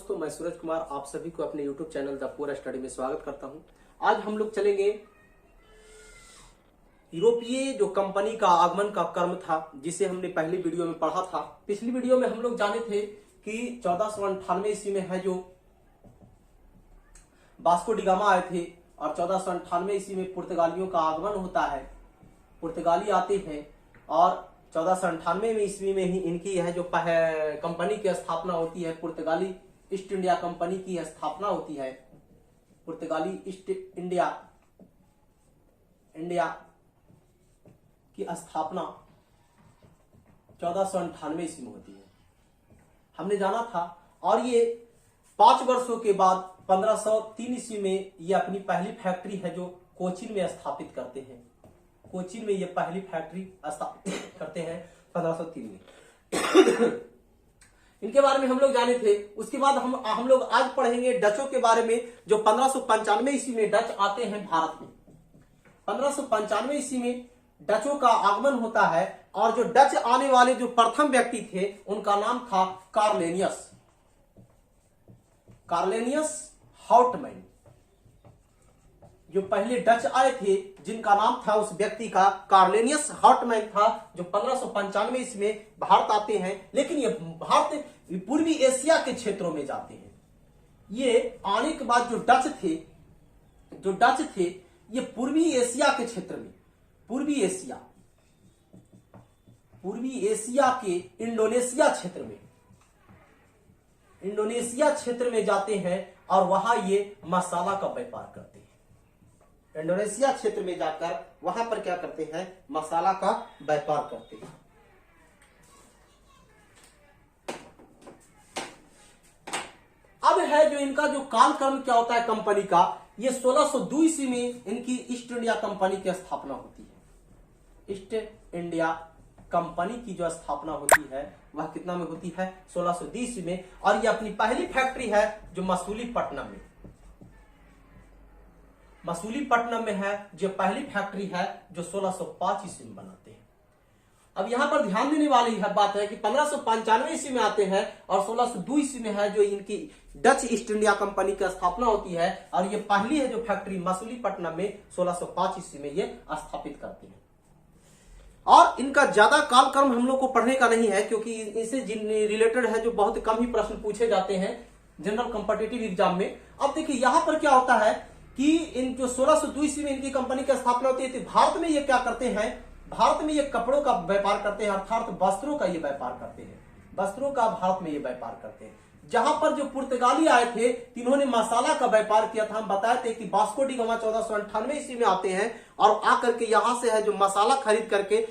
दोस्तों, मैं सूरज कुमार आप सभी को अपने YouTube चैनल द पूरा स्टडी में स्वागत करता हूं। आज हम लोग चलेंगे यूरोपीय जो कंपनी का आगमन का क्रम था, जिसे हमने पहली वीडियो में पढ़ा था। पिछली वीडियो में हम लोग जाने थे कि 1498 ईस्वी में है जो वास्को डी गामा आए थे और 1498 ईस्वी में पुर्तगालियों का आगमन होता है। पुर्तगाली आते हैं और 1498 में ईस्वी में ही इनकी यह जो कंपनी की स्थापना होती है, पुर्तगाली ईस्ट इंडिया कंपनी की स्थापना होती है। पुर्तगाली ईस्ट इंडिया की स्थापना 1498 ईस्वी में होती है, हमने जाना था। और ये 5 वर्षों के बाद 1503 ईस्वी में ये अपनी पहली फैक्ट्री है जो कोचीन में स्थापित करते हैं। कोचीन में ये पहली फैक्ट्री स्थापित करते हैं 1503 में। इनके बारे में हम लोग जाने थे। उसके बाद हम लोग आज पढ़ेंगे डचों के बारे में, जो 1595 ईस्वी में डच आते हैं भारत में। 1595 ईस्वी में डचों का आगमन होता है और जो डच आने वाले जो प्रथम व्यक्ति थे उनका नाम था कार्लेनियस हाउटमैन। जो पहले डच आए थे जिनका नाम था उस व्यक्ति का कार्लेनियस हाउटमैन था, जो 1595 ईस्वी में भारत आते हैं। लेकिन ये भारत पूर्वी एशिया के क्षेत्रों में जाते हैं। ये आने के बाद जो डच थे ये पूर्वी एशिया के क्षेत्र में, पूर्वी एशिया के इंडोनेशिया क्षेत्र में जाते हैं और वहां ये मसाला का व्यापार करते हैं। इंडोनेशिया क्षेत्र में जाकर वहां पर क्या करते हैं, मसाला का व्यापार करते हैं। अब है जो इनका जो कालक्रम क्या होता है कंपनी का, ये 1602 ईस्वी में इनकी ईस्ट इंडिया कंपनी की स्थापना होती है। ईस्ट इंडिया कंपनी की जो स्थापना होती है वह कितना में होती है, 1602 ईस्वी में। और ये अपनी पहली फैक्ट्री है जो मसूलीपट्टनम में है, जो पहली फैक्ट्री है जो 1605 ईस्वी में बनाते हैं। अब यहां पर ध्यान देने वाली है बात है कि 1595 ईस्वी में आते हैं और 1602 ईस्वी में है जो इनकी डच ईस्ट इंडिया कंपनी की स्थापना होती है। और ये पहली है जो फैक्ट्री मसूलीपट्टनम में 1605 ईस्वी में ये स्थापित करते हैं। और इनका ज्यादा कालक्रम हम लोग को पढ़ने का नहीं है, क्योंकि इनसे रिलेटेड है जो बहुत कम ही प्रश्न पूछे जाते हैं जनरल कॉम्पिटिटिव एग्जाम में। अब देखिए यहां पर क्या होता है कि इन जो 1602 ईस्वी में इनकी कंपनी की स्थापना होती है, तो भारत में ये क्या करते हैं, भारत में ये कपड़ों का व्यापार करते हैं, अर्थात वस्त्रों का ये व्यापार करते हैं। वस्त्रों का भारत में ये व्यापार करते हैं। जहां पर जो पुर्तगाली आए थे इन्होंने मसाला का व्यापार किया था। हम बताए थे कि वास्को डी गामा 1498 ईस्वी में आते हैं और आकर के यहां से है जो मसाला खरीद करके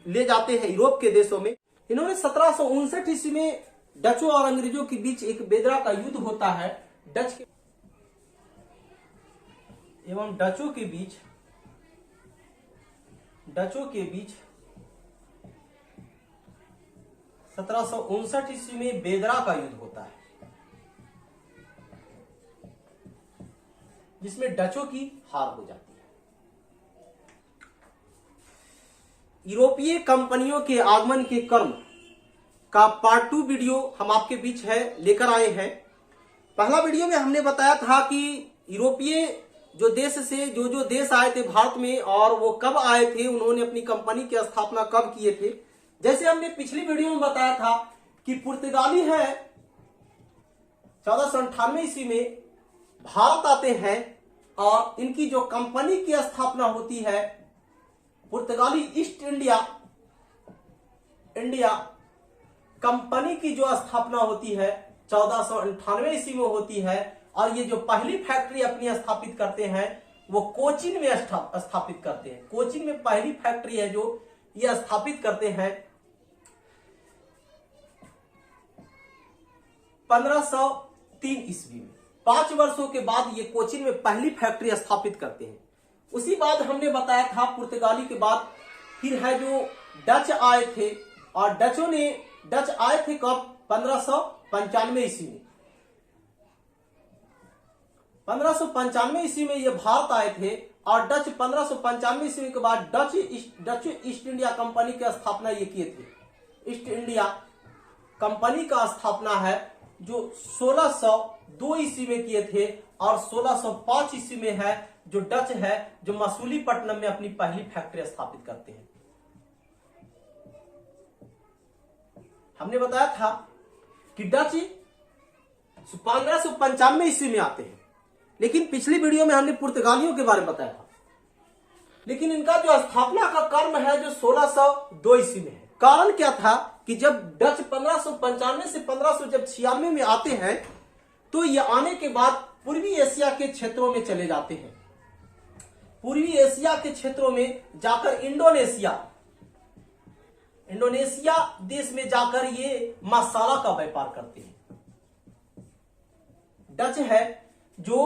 ले जाते हैं यूरोप के देशों में। इन्होंने 1759 ईस्वी में डचों और अंग्रेजों के बीच एक बेदरा का युद्ध होता है। डच एवं डचों के बीच 1759 ईस्वी में बेदरा का युद्ध होता है, जिसमें डचों की हार हो जाती है। यूरोपीय कंपनियों के आगमन के क्रम का पार्ट 2 वीडियो हम आपके बीच है लेकर आए हैं। पहला वीडियो में हमने बताया था कि यूरोपीय जो देश से जो देश आए थे भारत में और वो कब आए थे, उन्होंने अपनी कंपनी की स्थापना कब किए थे। जैसे हमने पिछली वीडियो में बताया था कि पुर्तगाली है 1498 ईस्वी में भारत आते हैं और इनकी जो कंपनी की स्थापना होती है, पुर्तगाली ईस्ट इंडिया कंपनी की जो स्थापना होती है 1498 ईस्वी में होती है। और ये जो पहली फैक्ट्री अपनी स्थापित करते हैं वो कोचीन में स्थापित करते हैं। कोचीन में पहली फैक्ट्री है जो ये स्थापित करते हैं 1503 ईस्वी में। 5 वर्षों के बाद ये कोचीन में पहली फैक्ट्री स्थापित करते हैं। उसी बाद हमने बताया था पुर्तगाली के बाद फिर है जो डच आए थे, और डच आए थे कब, 1595 ईस्वी में। 1595 ईस्वी में ये भारत आए थे और डच 1595 ईस्वी के बाद डच ईस्ट इंडिया कंपनी की स्थापना ये किए थे। ईस्ट इंडिया कंपनी का स्थापना है जो 1602 ईस्वी में किए थे, और 1605 ईस्वी में है जो डच है जो मसूलीपट्टनम में अपनी पहली फैक्ट्री स्थापित करते हैं। हमने बताया था कि डच 1595 ईस्वी में आते हैं, लेकिन पिछली वीडियो में हमने पुर्तगालियों के बारे में बताया था, लेकिन इनका जो स्थापना का कर्म है जो 1602 ईस्वी में है। कारण क्या था कि जब डच 1595 से 1596 में आते हैं तो ये आने के बाद पूर्वी एशिया के क्षेत्रों में चले जाते हैं। पूर्वी एशिया के क्षेत्रों में जाकर इंडोनेशिया देश में जाकर ये मसाला का व्यापार करते हैं। डच है जो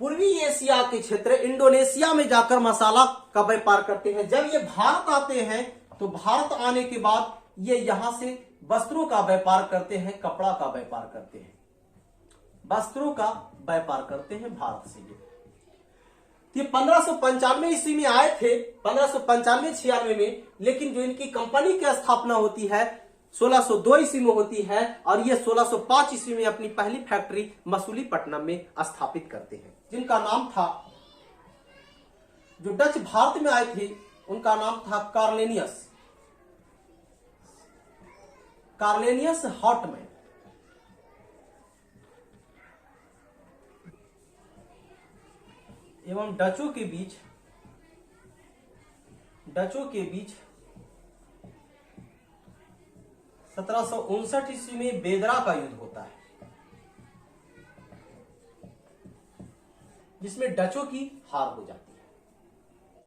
पूर्वी एशिया के क्षेत्र इंडोनेशिया में जाकर मसाला का व्यापार करते हैं। जब ये भारत आते हैं तो भारत आने के बाद ये यहां से वस्त्रों का व्यापार करते हैं, कपड़ा का व्यापार करते हैं, वस्त्रों का व्यापार करते हैं भारत से। ये 1595 ईस्वी में आए थे, 1595-96 में, लेकिन जो इनकी कंपनी की स्थापना होती है 1602 ईस्वी में होती है, और ये 1605 ईस्वी में अपनी पहली फैक्ट्री मसूलीपट्टनम में स्थापित करते हैं, जिनका नाम था, जो डच भारत में आए थे उनका नाम था कार्लेनियस हॉटमैन। एवं डचों के बीच 1759 ईस्वी में बेदरा का युद्ध होता है, जिसमें डचों की हार हो जाती है।